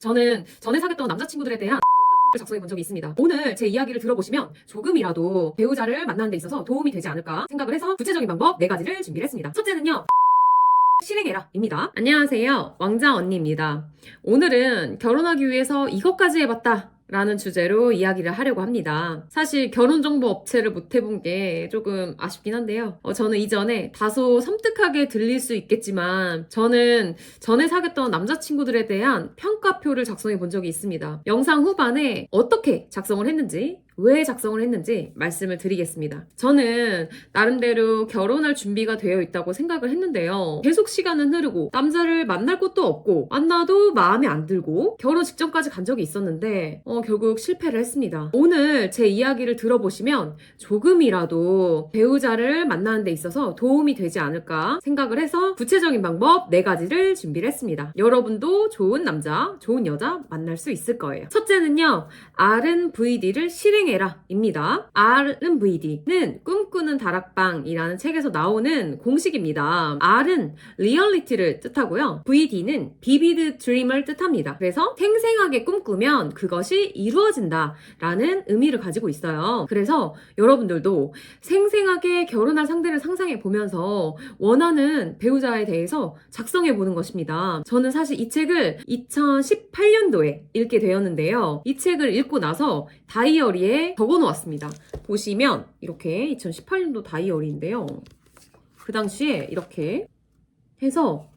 저는 전에 사귀었던 남자친구들에 대한 를 작성해 본 적이 있습니다. 오늘 제 이야기를 들어보시면 조금이라도 배우자를 만나는 데 있어서 도움이 되지 않을까 생각을 해서 구체적인 방법 4가지를 준비를 했습니다. 첫째는요. 실행해라 입니다. 안녕하세요. 왕자 언니입니다. 오늘은 결혼하기 위해서 이것까지 해봤다 라는 주제로 이야기를 하려고 합니다. 사실 결혼정보 업체를 못 해본 게 조금 아쉽긴 한데요. 저는 이전에 다소 섬뜩하게 들릴 수 있겠지만 저는 전에 사귀었던 남자친구들에 대한 평가표를 작성해 본 적이 있습니다. 영상 후반에 어떻게 작성을 했는지 왜 작성을 했는지 말씀을 드리겠습니다. 저는 나름대로 결혼할 준비가 되어 있다고 생각을 했는데요. 계속 시간은 흐르고 남자를 만날 곳도 없고 만나도 마음에 안 들고 결혼 직전까지 간 적이 있었는데 결국 실패를 했습니다. 오늘 제 이야기를 들어보시면 조금이라도 배우자를 만나는 데 있어서 도움이 되지 않을까 생각을 해서 구체적인 방법 4가지를 준비를 했습니다. 여러분도 좋은 남자, 좋은 여자 만날 수 있을 거예요. 첫째는요. RNVD를 실행해라 입니다. RNVD는 꿈꾸는 다락방이라는 책에서 나오는 공식입니다. R은 리얼리티를 뜻하고요. VD는 비비드 드림을 뜻합니다. 그래서 생생하게 꿈꾸면 그것이 이루어진다 라는 의미를 가지고 있어요. 그래서 여러분들도 생생하게 결혼할 상대를 상상해 보면서 원하는 배우자에 대해서 작성해 보는 것입니다. 저는 사실 이 책을 2018년도에 읽게 되었는데요. 이 책을 읽고 나서 다이어리에 적어 놓았습니다. 보시면 이렇게 2018년도 다이어리인데요. 그 당시에 이렇게 해서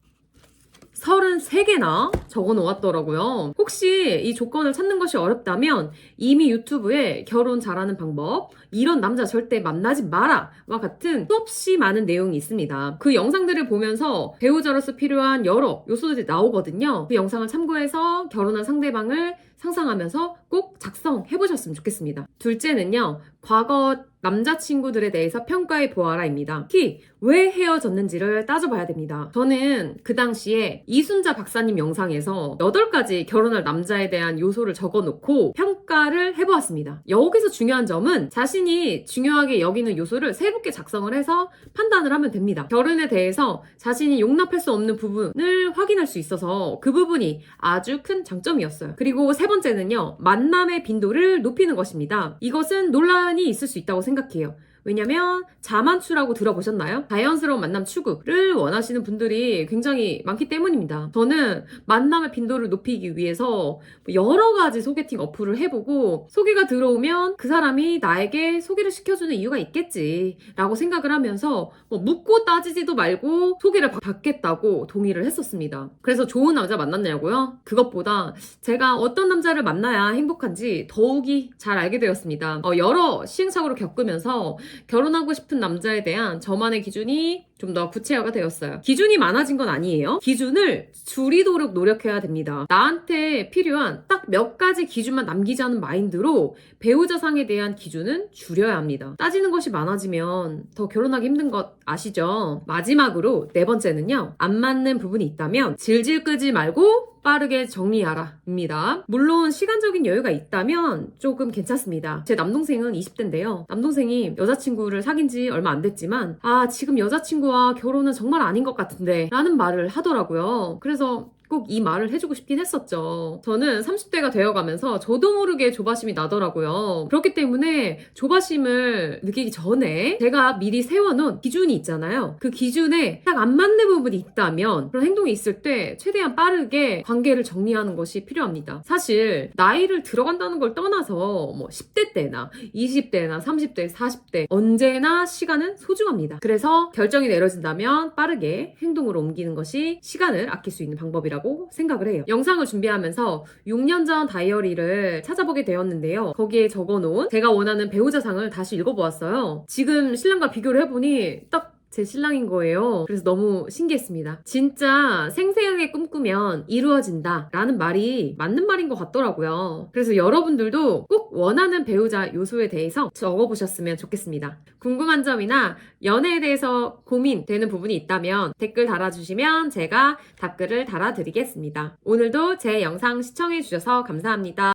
33개나 적어 놓았더라고요. 혹시 이 조건을 찾는 것이 어렵다면 이미 유튜브에 결혼 잘하는 방법, 이런 남자 절대 만나지 마라 와 같은 수없이 많은 내용이 있습니다. 그 영상들을 보면서 배우자로서 필요한 여러 요소들이 나오거든요. 그 영상을 참고해서 결혼한 상대방을 상상하면서 꼭 작성해 보셨으면 좋겠습니다. 둘째는요. 과거 남자친구들에 대해서 평가해 보아라입니다. 특히 왜 헤어졌는지를 따져봐야 됩니다. 저는 그 당시에 이순자 박사님 영상에서 8가지 결혼할 남자에 대한 요소를 적어놓고 평가를 해보았습니다. 여기서 중요한 점은 자신이 중요하게 여기는 요소를 새롭게 작성을 해서 판단을 하면 됩니다. 결혼에 대해서 자신이 용납할 수 없는 부분을 확인할 수 있어서 그 부분이 아주 큰 장점이었어요. 그리고 세 번째는요. 만남의 빈도를 높이는 것입니다. 이것은 논란이 있을 수 있다고 생각해요. 왜냐면 자만추라고 들어보셨나요? 자연스러운 만남 추구를 원하시는 분들이 굉장히 많기 때문입니다. 저는 만남의 빈도를 높이기 위해서 여러 가지 소개팅 어플을 해보고 소개가 들어오면 그 사람이 나에게 소개를 시켜주는 이유가 있겠지 라고 생각을 하면서 묻고 따지지도 말고 소개를 받겠다고 동의를 했었습니다. 그래서 좋은 남자 만났냐고요? 그것보다 제가 어떤 남자를 만나야 행복한지 더욱이 잘 알게 되었습니다. 여러 시행착오를 겪으면서 결혼하고 싶은 남자에 대한 저만의 기준이 좀 더 구체화가 되었어요. 기준이 많아진 건 아니에요. 기준을 줄이도록 노력해야 됩니다. 나한테 필요한 딱 몇 가지 기준만 남기자는 마인드로 배우자상에 대한 기준은 줄여야 합니다. 따지는 것이 많아지면 더 결혼하기 힘든 것 아시죠? 마지막으로 4번째는요. 안 맞는 부분이 있다면 질질 끄지 말고 빠르게 정리하라 입니다. 물론 시간적인 여유가 있다면 조금 괜찮습니다. 제 남동생은 20대인데요. 남동생이 여자친구를 사귄 지 얼마 안 됐지만 지금 여자친구와 결혼은 정말 아닌 것 같은데 라는 말을 하더라고요. 그래서 꼭 이 말을 해주고 싶긴 했었죠. 저는 30대가 되어가면서 저도 모르게 조바심이 나더라고요. 그렇기 때문에 조바심을 느끼기 전에 제가 미리 세워놓은 기준이 있잖아요. 그 기준에 딱 안 맞는 부분이 있다면 그런 행동이 있을 때 최대한 빠르게 관계를 정리하는 것이 필요합니다. 사실 나이를 들어간다는 걸 떠나서 10대 때나 20대나 30대, 40대 언제나 시간은 소중합니다. 그래서 결정이 내려진다면 빠르게 행동으로 옮기는 것이 시간을 아낄 수 있는 방법이라고 생각을 해요. 영상을 준비하면서 6년 전 다이어리를 찾아보게 되었는데요. 거기에 적어놓은 제가 원하는 배우자상을 다시 읽어보았어요. 지금 신랑과 비교를 해보니 딱 제 신랑인 거예요. 그래서 너무 신기했습니다. 진짜 생생하게 꿈꾸면 이루어진다 라는 말이 맞는 말인 것 같더라고요. 그래서 여러분들도 꼭 원하는 배우자 요소에 대해서 적어보셨으면 좋겠습니다. 궁금한 점이나 연애에 대해서 고민되는 부분이 있다면 댓글 달아주시면 제가 답글을 달아드리겠습니다. 오늘도 제 영상 시청해주셔서 감사합니다.